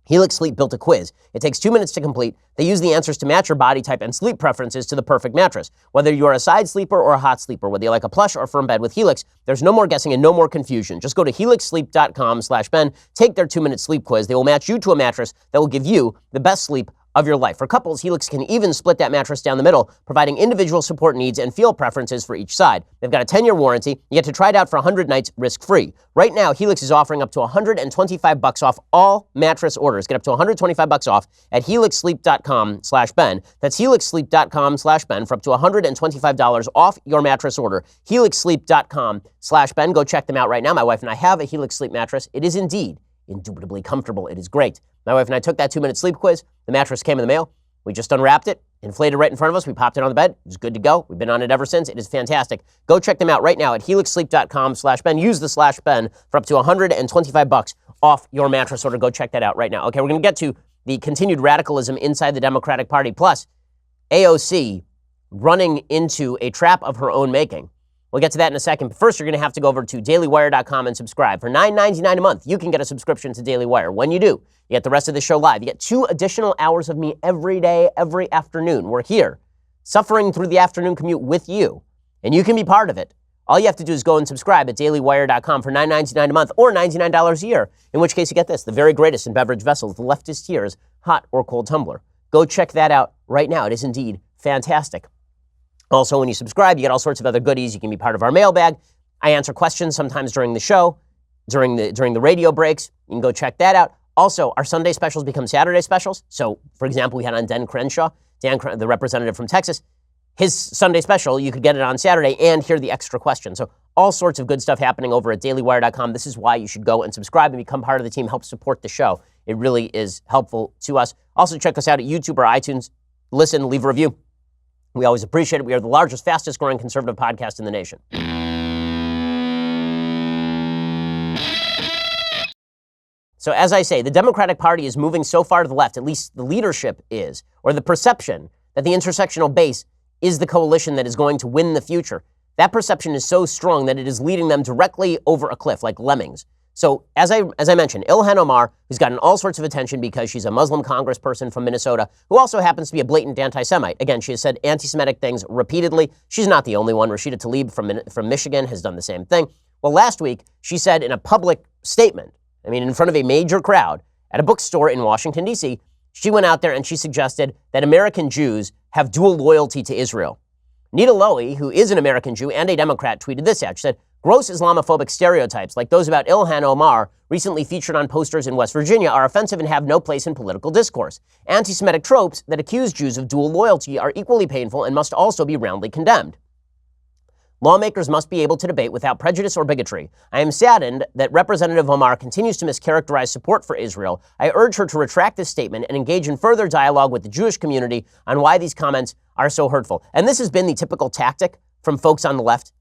Helix Sleep built a quiz. It takes 2 minutes to complete. They use the answers to match your body type and sleep preferences to the perfect mattress. Whether you're a side sleeper or a hot sleeper, whether you like a plush or firm bed with Helix, there's no more guessing and no more confusion. Just go to helixsleep.com/Ben, take their 2-minute sleep quiz. They will match you to a mattress that will give you the best sleep of your life. For couples, Helix can even split that mattress down the middle, providing individual support needs and feel preferences for each side. They've got a 10-year warranty. You get to try it out for 100 nights risk-free. Right now, Helix is offering up to $125 off all mattress orders. Get up to $125 off at helixsleep.com/Ben. That's helixsleep.com/Ben for up to $125 off your mattress order. helixsleep.com/Ben. Go check them out right now. My wife and I have a Helix Sleep mattress. It is indeed indubitably comfortable. It is great. My wife and I took that 2-minute sleep quiz. The mattress came in the mail. We just unwrapped it, inflated right in front of us. We popped it on the bed. It was good to go. We've been on it ever since. It is fantastic. Go check them out right now at helixsleep.com/Ben. Use the /Ben for up to $125 off your mattress order. Go check that out right now. Okay, we're going to get to the continued radicalism inside the Democratic Party, plus AOC running into a trap of her own making. We'll get to that in a second. But first, you're going to have to go over to dailywire.com and subscribe. For $9.99 a month, you can get a subscription to Daily Wire. When you do, you get the rest of the show live. You get 2 additional hours of me every day, every afternoon. We're here, suffering through the afternoon commute with you, and you can be part of it. All you have to do is go and subscribe at dailywire.com for $9.99 a month or $99 a year, in which case you get this, the very greatest in beverage vessels, the leftist tears, hot or cold tumbler. Go check that out right now. It is indeed fantastic. Also, when you subscribe, you get all sorts of other goodies. You can be part of our mailbag. I answer questions sometimes during the show, during the radio breaks. You can go check that out. Also, our Sunday specials become Saturday specials. So, for example, we had on Dan Crenshaw, the representative from Texas. His Sunday special, you could get it on Saturday and hear the extra question. So all sorts of good stuff happening over at dailywire.com. This is why you should go and subscribe and become part of the team. Help support the show. It really is helpful to us. Also, check us out at YouTube or iTunes. Listen, leave a review. We always appreciate it. We are the largest, fastest growing conservative podcast in the nation. So as I say, the Democratic Party is moving so far to the left, at least the leadership is, or the perception that the intersectional base is the coalition that is going to win the future. That perception is so strong that it is leading them directly over a cliff like lemmings. So as I mentioned, Ilhan Omar, who's gotten all sorts of attention because she's a Muslim congressperson from Minnesota, who also happens to be a blatant anti-Semite. Again, she has said anti-Semitic things repeatedly. She's not the only one. Rashida Tlaib from Michigan has done the same thing. Well, last week, she said in a public statement, in front of a major crowd at a bookstore in Washington, D.C., she went out there and she suggested that American Jews have dual loyalty to Israel. Nita Lowey, who is an American Jew and a Democrat, tweeted this out. She said, gross Islamophobic stereotypes like those about Ilhan Omar, recently featured on posters in West Virginia, are offensive and have no place in political discourse. Anti-Semitic tropes that accuse Jews of dual loyalty are equally painful and must also be roundly condemned. Lawmakers must be able to debate without prejudice or bigotry. I am saddened that Representative Omar continues to mischaracterize support for Israel. I urge her to retract this statement and engage in further dialogue with the Jewish community on why these comments are so hurtful. And this has been the typical tactic from folks on the left.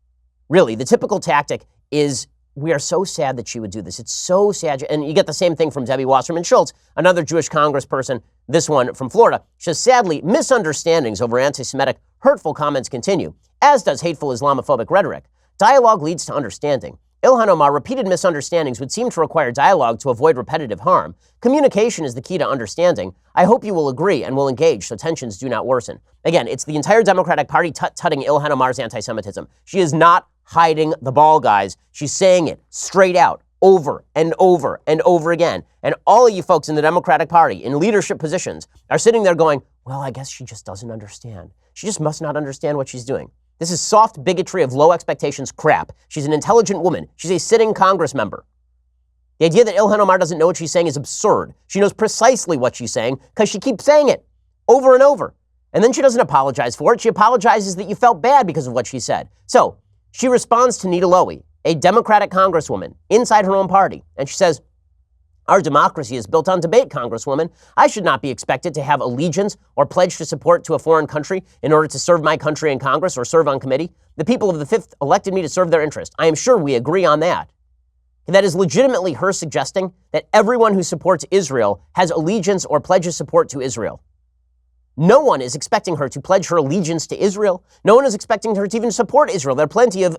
Really, the typical tactic is, we are so sad that she would do this. It's so sad. And you get the same thing from Debbie Wasserman Schultz, another Jewish congressperson, this one from Florida. She says, sadly, misunderstandings over anti-Semitic hurtful comments continue, as does hateful Islamophobic rhetoric. Dialogue leads to understanding. Ilhan Omar, repeated misunderstandings would seem to require dialogue to avoid repetitive harm. Communication is the key to understanding. I hope you will agree and will engage so tensions do not worsen. Again, it's the entire Democratic Party tutting Ilhan Omar's anti-Semitism. She is not hiding the ball, guys. She's saying it straight out, over and over and over again. And all of you folks in the Democratic Party in leadership positions are sitting there going, well, I guess she just doesn't understand. She just must not understand what she's doing. This is soft bigotry of low expectations crap. She's an intelligent woman. She's a sitting Congress member. The idea that Ilhan Omar doesn't know what she's saying is absurd. She knows precisely what she's saying because she keeps saying it over and over. And then she doesn't apologize for it. She apologizes that you felt bad because of what she said. So she responds to Nita Lowey, a Democratic congresswoman inside her own party, and she says, Our democracy is built on debate, Congresswoman. I should not be expected to have allegiance or pledge to support to a foreign country in order to serve my country in Congress or serve on committee. The people of the Fifth elected me to serve their interest. I am sure we agree on that. That is legitimately her suggesting that everyone who supports Israel has allegiance or pledges support to Israel. No one is expecting her to pledge her allegiance to Israel. No one is expecting her to even support Israel. There are plenty of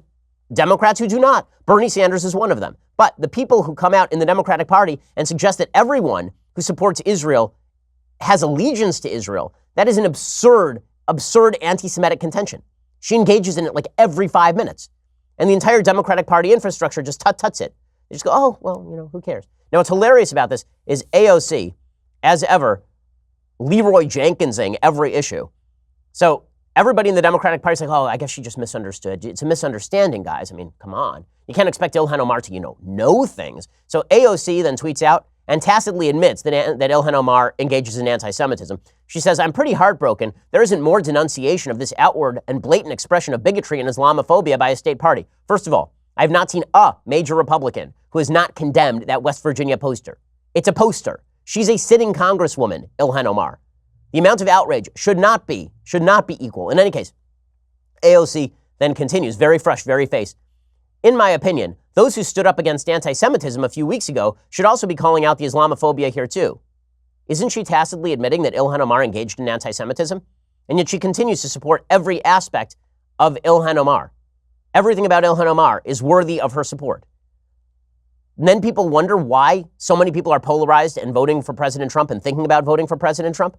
Democrats who do not. Bernie Sanders is one of them. But the people who come out in the Democratic Party and suggest that everyone who supports Israel has allegiance to Israel, that is an absurd anti-Semitic contention. She engages in it like every 5 minutes. And the entire Democratic Party infrastructure just tuts it. They just go, oh, well, who cares? Now, what's hilarious about this is AOC, as ever, Leroy Jenkinsing every issue. So everybody in the Democratic Party is like, oh, I guess she just misunderstood. It's a misunderstanding, guys. I mean, come on. You can't expect Ilhan Omar to, know things. So AOC then tweets out and tacitly admits that Ilhan Omar engages in anti-Semitism. She says, I'm pretty heartbroken. There isn't more denunciation of this outward and blatant expression of bigotry and Islamophobia by a state party. First of all, I have not seen a major Republican who has not condemned that West Virginia poster. It's a poster. She's a sitting congresswoman, Ilhan Omar. The amount of outrage should not be equal. In any case, AOC then continues, very fresh, very faced. In my opinion, those who stood up against anti-Semitism a few weeks ago should also be calling out the Islamophobia here too. Isn't she tacitly admitting that Ilhan Omar engaged in anti-Semitism? And yet she continues to support every aspect of Ilhan Omar. Everything about Ilhan Omar is worthy of her support. And then people wonder why so many people are polarized and voting for President Trump and thinking about voting for President Trump.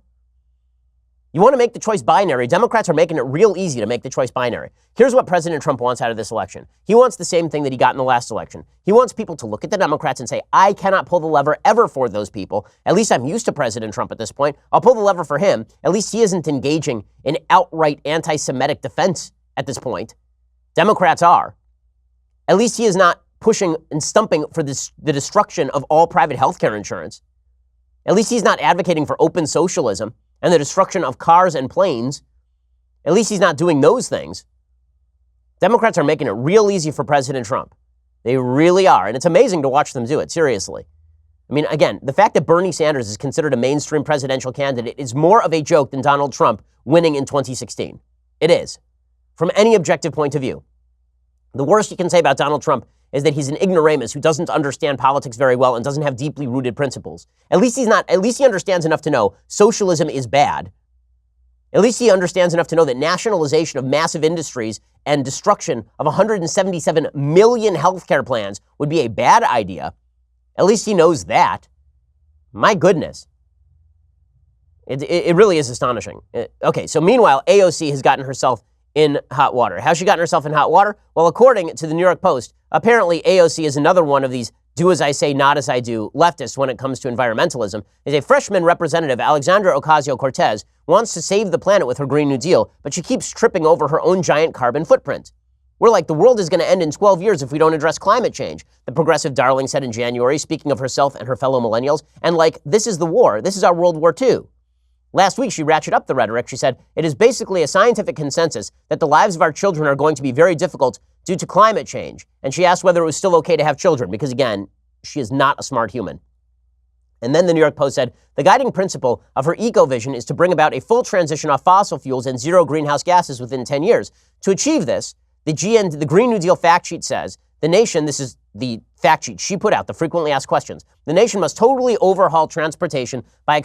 You want to make the choice binary. Democrats are making it real easy to make the choice binary. Here's what President Trump wants out of this election. He wants the same thing that he got in the last election. He wants people to look at the Democrats and say, I cannot pull the lever ever for those people. At least I'm used to President Trump at this point. I'll pull the lever for him. At least he isn't engaging in outright anti-Semitic defense at this point. Democrats are. At least he is not pushing and stumping for the destruction of all private health care insurance. At least he's not advocating for open socialism and the destruction of cars and planes. At least he's not doing those things. Democrats are making it real easy for President Trump. They really are. And it's amazing to watch them do it, seriously. I mean, again, the fact that Bernie Sanders is considered a mainstream presidential candidate is more of a joke than Donald Trump winning in 2016. It is, from any objective point of view. The worst you can say about Donald Trump is that he's an ignoramus who doesn't understand politics very well and doesn't have deeply rooted principles. At least he understands enough to know socialism is bad. At least he understands enough to know that nationalization of massive industries and destruction of 177 million healthcare plans would be a bad idea. At least he knows that. My goodness. It really is astonishing. Okay, so meanwhile, AOC has gotten herself in hot water. How's she gotten herself in hot water? Well, according to the New York Post, apparently AOC is another one of these do as I say, not as I do leftists when it comes to environmentalism. As a freshman representative, Alexandra Ocasio-Cortez wants to save the planet with her Green New Deal, but she keeps tripping over her own giant carbon footprint. We're like, the world is going to end in 12 years if we don't address climate change, the progressive darling said in January, speaking of herself and her fellow millennials. And like, this is the war. This is our World War II. Last week, she ratcheted up the rhetoric. She said, it is basically a scientific consensus that the lives of our children are going to be very difficult due to climate change. And she asked whether it was still okay to have children, because again, she is not a smart human. And then the New York Post said, the guiding principle of her eco-vision is to bring about a full transition off fossil fuels and zero greenhouse gases within 10 years. To achieve this, the Green New Deal fact sheet says, the nation, this is the fact sheet she put out, the frequently asked questions, the nation must totally overhaul transportation by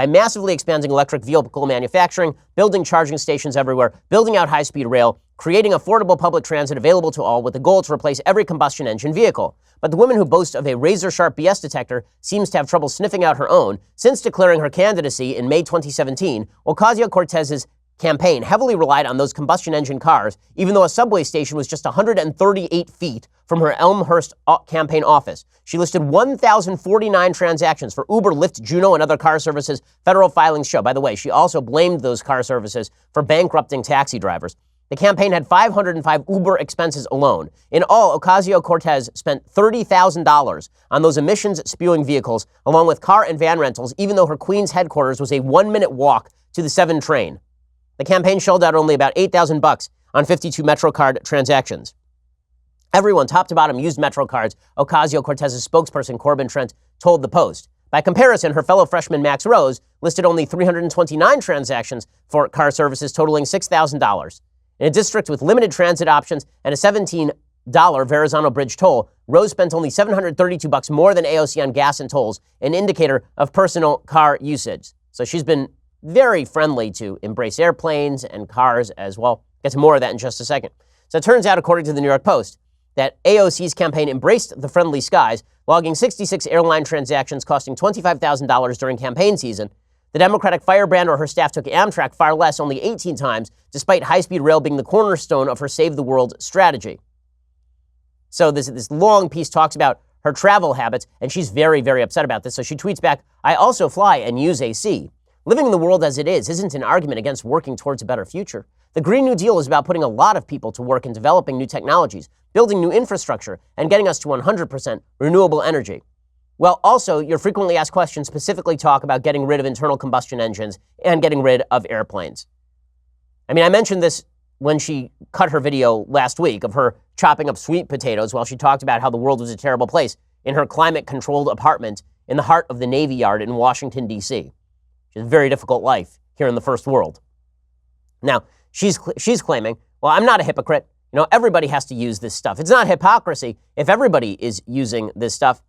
massively expanding electric vehicle manufacturing, building charging stations everywhere, building out high-speed rail, creating affordable public transit available to all with the goal to replace every combustion engine vehicle. But the woman who boasts of a razor-sharp BS detector seems to have trouble sniffing out her own. Since declaring her candidacy in May 2017, Ocasio-Cortez's campaign heavily relied on those combustion engine cars, even though a subway station was just 138 feet from her Elmhurst campaign office. She listed 1,049 transactions for Uber, Lyft, Juno, and other car services federal filings show. By the way, she also blamed those car services for bankrupting taxi drivers. The campaign had 505 Uber expenses alone. In all, Ocasio-Cortez spent $30,000 on those emissions-spewing vehicles, along with car and van rentals, even though her Queens headquarters was a 1-minute walk to the 7 train. The campaign shelled out only about $8,000 on 52 MetroCard transactions. Everyone, top to bottom, used MetroCards. Ocasio-Cortez's spokesperson, Corbin Trent, told the Post. By comparison, her fellow freshman Max Rose listed only 329 transactions for car services totaling $6,000. In a district with limited transit options and a $17 Verrazano Bridge toll, Rose spent only $732 more than AOC on gas and tolls, an indicator of personal car usage. So she's been very friendly to embrace airplanes and cars as well. Get to more of that in just a second. So it turns out, according to the New York Post, that AOC's campaign embraced the friendly skies, logging 66 airline transactions costing $25,000 during campaign season. The Democratic firebrand or her staff took Amtrak far less, only 18 times, despite high-speed rail being the cornerstone of her Save the World strategy. So this long piece talks about her travel habits, and she's very, very upset about this. So she tweets back, "I also fly and use AC. Living in the world as it is isn't an argument against working towards a better future. The Green New Deal is about putting a lot of people to work in developing new technologies, building new infrastructure, and getting us to 100% renewable energy." Well, also, your frequently asked questions specifically talk about getting rid of internal combustion engines and getting rid of airplanes. I mean, I mentioned this when she cut her video last week of her chopping up sweet potatoes while she talked about how the world was a terrible place in her climate-controlled apartment in the heart of the Navy Yard in Washington, D.C. She has a very difficult life here in the first world. Now, she's claiming, well, I'm not a hypocrite. You know, everybody has to use this stuff. It's not hypocrisy if everybody is using this stuff.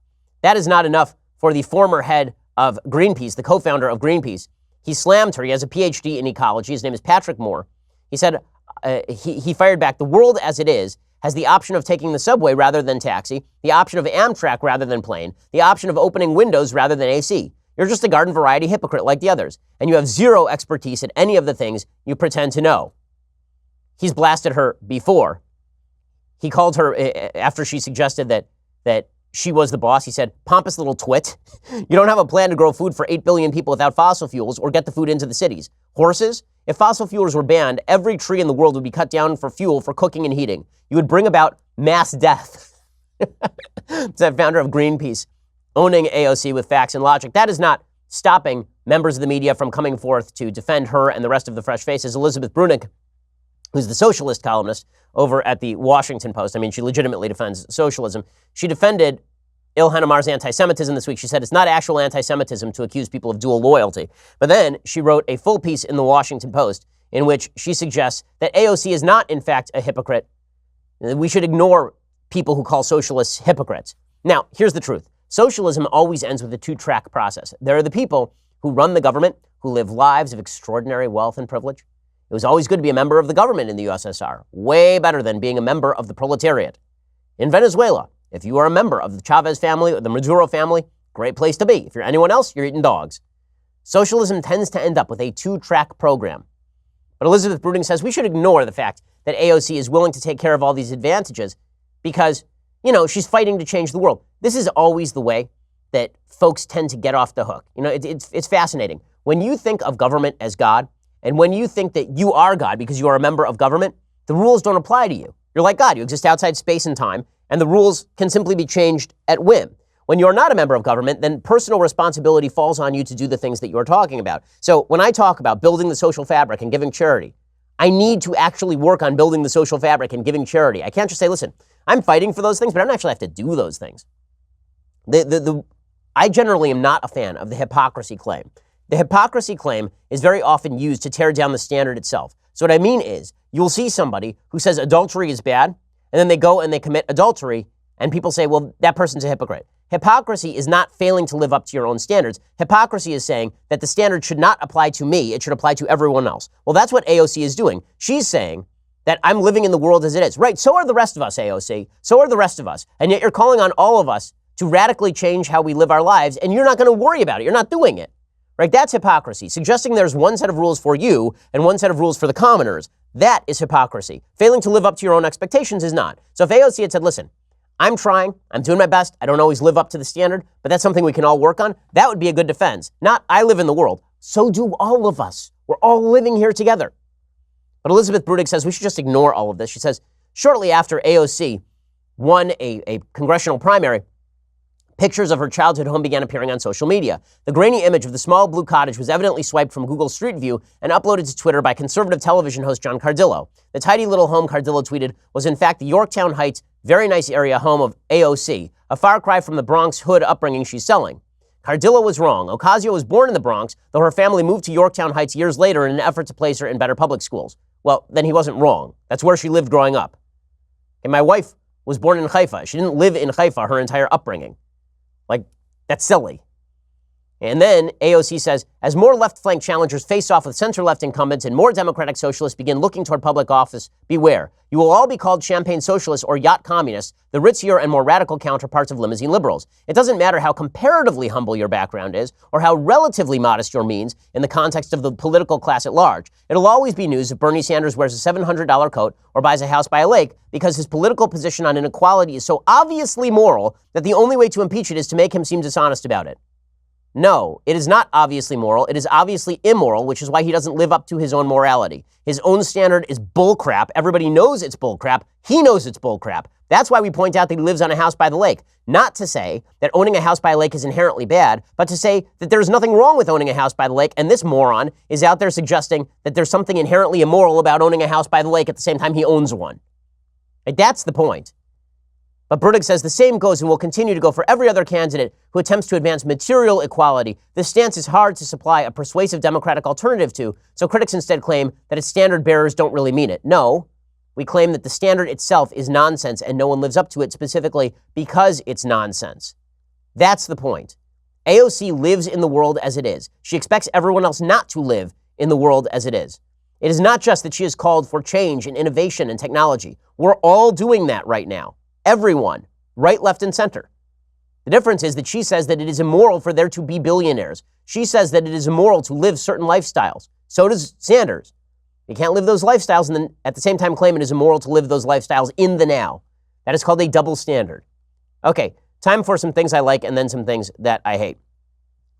That is not enough for the former head of Greenpeace, the co-founder of Greenpeace. He slammed her. He has a PhD in ecology. His name is Patrick Moore. He said, he fired back, "The world as it is has the option of taking the subway rather than taxi, the option of Amtrak rather than plane, the option of opening windows rather than AC. You're just a garden variety hypocrite like the others, and you have zero expertise at any of the things you pretend to know." He's blasted her before. He called her, after she suggested that she was the boss, he said, "Pompous little twit. You don't have a plan to grow food for 8 billion people without fossil fuels or get the food into the cities. Horses? If fossil fuels were banned, every tree in the world would be cut down for fuel for cooking and heating. You would bring about mass death." It's that founder of Greenpeace owning AOC with facts and logic. That is not stopping members of the media from coming forth to defend her and the rest of the fresh faces. Elizabeth Bruenig, who's the socialist columnist over at the Washington Post. I mean, she legitimately defends socialism. She defended Ilhan Omar's anti-Semitism this week. She said it's not actual anti-Semitism to accuse people of dual loyalty. But then she wrote a full piece in the Washington Post in which she suggests that AOC is not, in fact, a hypocrite. We should ignore people who call socialists hypocrites. Now, here's the truth. Socialism always ends with a two-track process. There are the people who run the government, who live lives of extraordinary wealth and privilege. It was always good to be a member of the government in the USSR, way better than being a member of the proletariat. In Venezuela, if you are a member of the Chavez family or the Maduro family, great place to be. If you're anyone else, you're eating dogs. Socialism tends to end up with a two-track program. But Elizabeth Bruenig says we should ignore the fact that AOC is willing to take care of all these advantages because, you know, she's fighting to change the world. This is always the way that folks tend to get off the hook. You know, it's fascinating. When you think of government as God, and when you think that you are God because you are a member of government, the rules don't apply to you. You're like God. You exist outside space and time, and the rules can simply be changed at whim. When you're not a member of government, then personal responsibility falls on you to do the things that you're talking about. So when I talk about building the social fabric and giving charity, I need to actually work on building the social fabric and giving charity. I can't just say, listen, I'm fighting for those things, but I don't actually have to do those things. I generally am not a fan of the hypocrisy claim. The hypocrisy claim is very often used to tear down the standard itself. So what I mean is, you'll see somebody who says adultery is bad, and then they go and they commit adultery, and people say, well, that person's a hypocrite. Hypocrisy is not failing to live up to your own standards. Hypocrisy is saying that the standard should not apply to me, it should apply to everyone else. Well, that's what AOC is doing. She's saying that I'm living in the world as it is. Right, so are the rest of us, AOC. So are the rest of us. And yet you're calling on all of us to radically change how we live our lives, and you're not going to worry about it. You're not doing it. Right? That's hypocrisy. Suggesting there's one set of rules for you and one set of rules for the commoners. That is hypocrisy. Failing to live up to your own expectations is not. So if AOC had said, listen, I'm trying, I'm doing my best, I don't always live up to the standard, but that's something we can all work on, that would be a good defense. Not, I live in the world. So do all of us. We're all living here together. But Elizabeth Bruenig says we should just ignore all of this. She says, shortly after AOC won a congressional primary, pictures of her childhood home began appearing on social media. The grainy image of the small blue cottage was evidently swiped from Google Street View and uploaded to Twitter by conservative television host John Cardillo. The tidy little home, Cardillo tweeted, was in fact the Yorktown Heights, very nice area home of AOC, a far cry from the Bronx hood upbringing she's selling. Cardillo was wrong. Ocasio was born in the Bronx, though her family moved to Yorktown Heights years later in an effort to place her in better public schools. Well, then he wasn't wrong. That's where she lived growing up. And my wife was born in Haifa. She didn't live in Haifa her entire upbringing. Like, that's silly. And then AOC says, as more left-flank challengers face off with center-left incumbents and more democratic socialists begin looking toward public office, beware. You will all be called champagne socialists or yacht communists, the ritzier and more radical counterparts of limousine liberals. It doesn't matter how comparatively humble your background is or how relatively modest your means in the context of the political class at large. It'll always be news if Bernie Sanders wears a $700 coat or buys a house by a lake because his political position on inequality is so obviously moral that the only way to impeach it is to make him seem dishonest about it. No, it is not obviously moral. It is obviously immoral, which is why he doesn't live up to his own morality. His own standard is bullcrap. Everybody knows it's bullcrap. He knows it's bullcrap. That's why we point out that he lives on a house by the lake. Not to say that owning a house by a lake is inherently bad, but to say that there's nothing wrong with owning a house by the lake, and this moron is out there suggesting that there's something inherently immoral about owning a house by the lake at the same time he owns one. Like, that's the point. But Bruttig says the same goes and will continue to go for every other candidate who attempts to advance material equality. This stance is hard to supply a persuasive Democratic alternative to, so critics instead claim that its standard bearers don't really mean it. No, we claim that the standard itself is nonsense and no one lives up to it specifically because it's nonsense. That's the point. AOC lives in the world as it is. She expects everyone else not to live in the world as it is. It is not just that she has called for change and innovation and technology. We're all doing that right now. Everyone, right, left, and center. The difference is that she says that it is immoral for there to be billionaires. She says that it is immoral to live certain lifestyles. So does Sanders. You can't live those lifestyles and then at the same time claim it is immoral to live those lifestyles in the now. That is called a double standard. Okay, time for some things I like and then some things that I hate.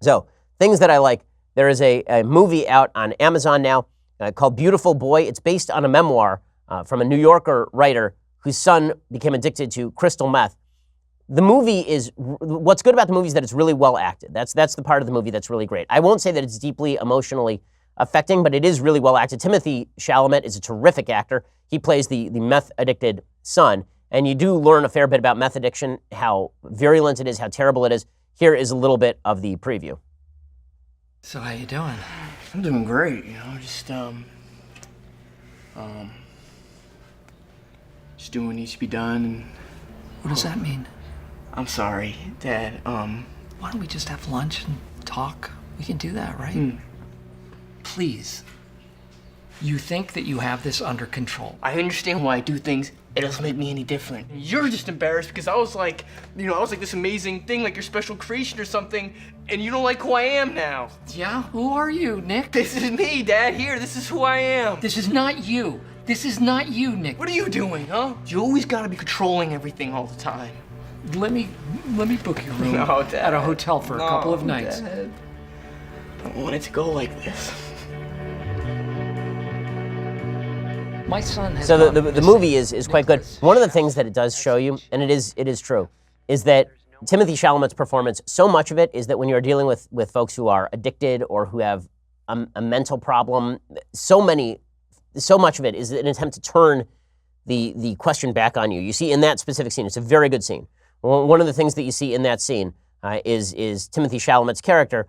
So, things that I like. There is a movie out on Amazon now called Beautiful Boy. It's based on a memoir from a New Yorker writer whose son became addicted to crystal meth. The movie is, what's good about the movie is that it's really well acted. That's the part of the movie that's really great. I won't say that it's deeply emotionally affecting, but it is really well acted. Timothy Chalamet is a terrific actor. He plays the meth-addicted son, and you do learn a fair bit about meth addiction, how virulent it is, how terrible it is. Here is a little bit of the preview. So how you doing? I'm doing great, just doing what needs to be done. And what does that mean? I'm sorry, Dad. Why don't we just have lunch and talk? We can do that, right? Please. You think that you have this under control. I understand why I do things. It doesn't make me any different. You're just embarrassed because I was like this amazing thing, like your special creation or something, and you don't like who I am now. Yeah? Who are you, Nick? This is me, Dad. Here, this is who I am. This is not you. This is not you, Nick. What are you doing, huh? You always gotta be controlling everything all the time. Let me book your room No, Dad. at a hotel for a couple of nights. Dad. I don't want it to go like this. My son has So the movie is quite good. One of the things that it does show you, and it is true, is that Timothy Chalamet's performance, so much of it is that when you're dealing with folks who are addicted or who have a mental problem, so much of it is an attempt to turn the question back on you. You see in that specific scene, it's a very good scene. One of the things that you see in that scene is Timothy Chalamet's character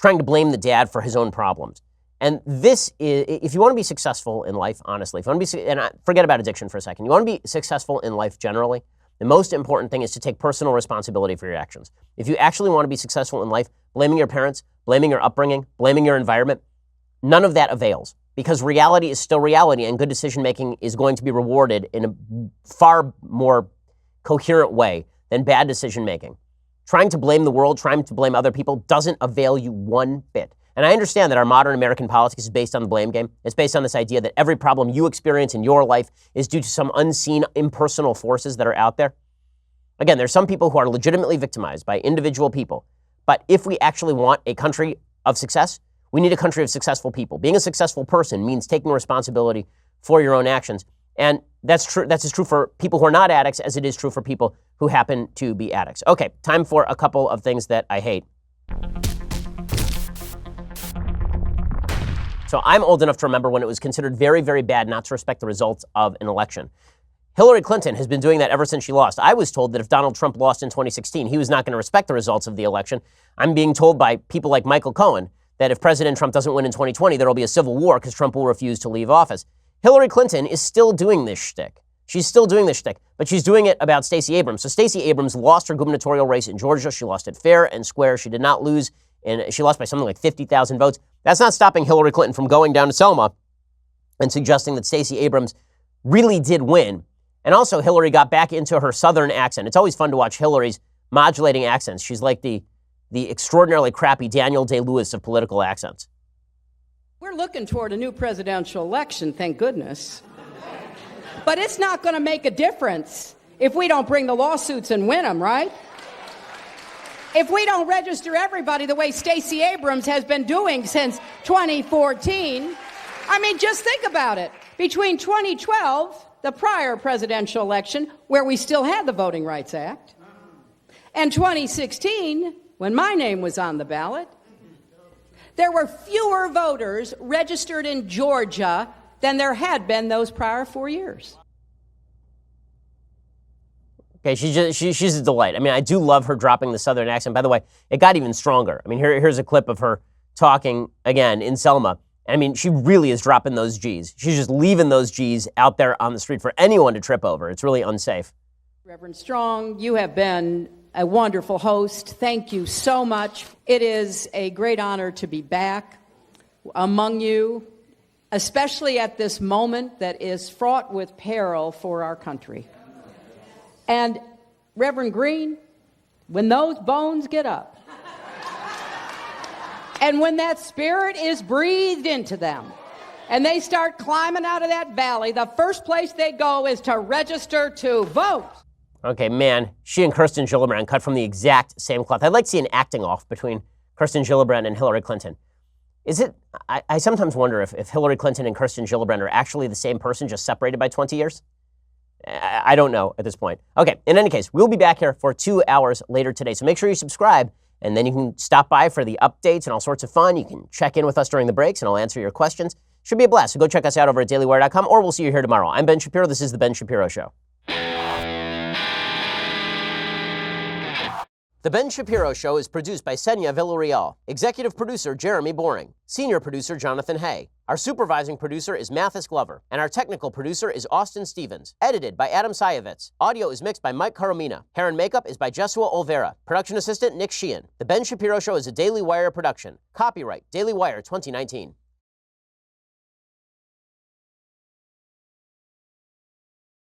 trying to blame the dad for his own problems. And this is, if you want to be successful in life, honestly, if you want to be, and forget about addiction for a second, you want to be successful in life generally, the most important thing is to take personal responsibility for your actions. If you actually want to be successful in life, blaming your parents, blaming your upbringing, blaming your environment, none of that avails. Because reality is still reality, and good decision-making is going to be rewarded in a far more coherent way than bad decision-making. Trying to blame the world, trying to blame other people doesn't avail you one bit. And I understand that our modern American politics is based on the blame game. It's based on this idea that every problem you experience in your life is due to some unseen, impersonal forces that are out there. Again, there's some people who are legitimately victimized by individual people. But if we actually want a country of success, we need a country of successful people. Being a successful person means taking responsibility for your own actions. And that's true. That's as true for people who are not addicts as it is true for people who happen to be addicts. Okay, time for a couple of things that I hate. So I'm old enough to remember when it was considered very, very bad not to respect the results of an election. Hillary Clinton has been doing that ever since she lost. I was told that if Donald Trump lost in 2016, he was not going to respect the results of the election. I'm being told by people like Michael Cohen that if President Trump doesn't win in 2020, there will be a civil war because Trump will refuse to leave office. Hillary Clinton is still doing this shtick. She's still doing this shtick, but she's doing it about Stacey Abrams. So Stacey Abrams lost her gubernatorial race in Georgia. She lost it fair and square. She did not lose, and she lost by something like 50,000 votes. That's not stopping Hillary Clinton from going down to Selma and suggesting that Stacey Abrams really did win. And also, Hillary got back into her Southern accent. It's always fun to watch Hillary's modulating accents. She's like the extraordinarily crappy Daniel Day-Lewis of political accents. We're looking toward a new presidential election, thank goodness. But it's not going to make a difference if we don't bring the lawsuits and win them, right? If we don't register everybody the way Stacey Abrams has been doing since 2014, I mean, just think about it. Between 2012, the prior presidential election, where we still had the Voting Rights Act, and 2016, when my name was on the ballot, there were fewer voters registered in Georgia than there had been those prior 4 years. Okay, she's a delight. I mean, I do love her dropping the Southern accent. By the way, it got even stronger. I mean, here's a clip of her talking again in Selma. I mean, she really is dropping those G's. She's just leaving those G's out there on the street for anyone to trip over. It's really unsafe. Reverend Strong, you have been a wonderful host. Thank you so much. It is a great honor to be back among you, especially at this moment that is fraught with peril for our country. And Reverend Green, when those bones get up, and when that spirit is breathed into them, and they start climbing out of that valley, the first place they go is to register to vote. Okay, man, she and Kirsten Gillibrand cut from the exact same cloth. I'd like to see an acting off between Kirsten Gillibrand and Hillary Clinton. Is it? I sometimes wonder if Hillary Clinton and Kirsten Gillibrand are actually the same person, just separated by 20 years. I don't know at this point. Okay, in any case, we'll be back here for 2 hours later today, so make sure you subscribe, and then you can stop by for the updates and all sorts of fun. You can check in with us during the breaks, and I'll answer your questions. Should be a blast, so go check us out over at dailywire.com, or we'll see you here tomorrow. I'm Ben Shapiro. This is The Ben Shapiro Show. The Ben Shapiro Show is produced by Senya Villarreal, executive producer Jeremy Boring, senior producer Jonathan Hay. Our supervising producer is Mathis Glover, and our technical producer is Austin Stevens. Edited by Adam Sayevitz. Audio is mixed by Mike Caromina. Hair and makeup is by Jesua Olvera. Production assistant Nick Sheehan. The Ben Shapiro Show is a Daily Wire production. Copyright Daily Wire 2019.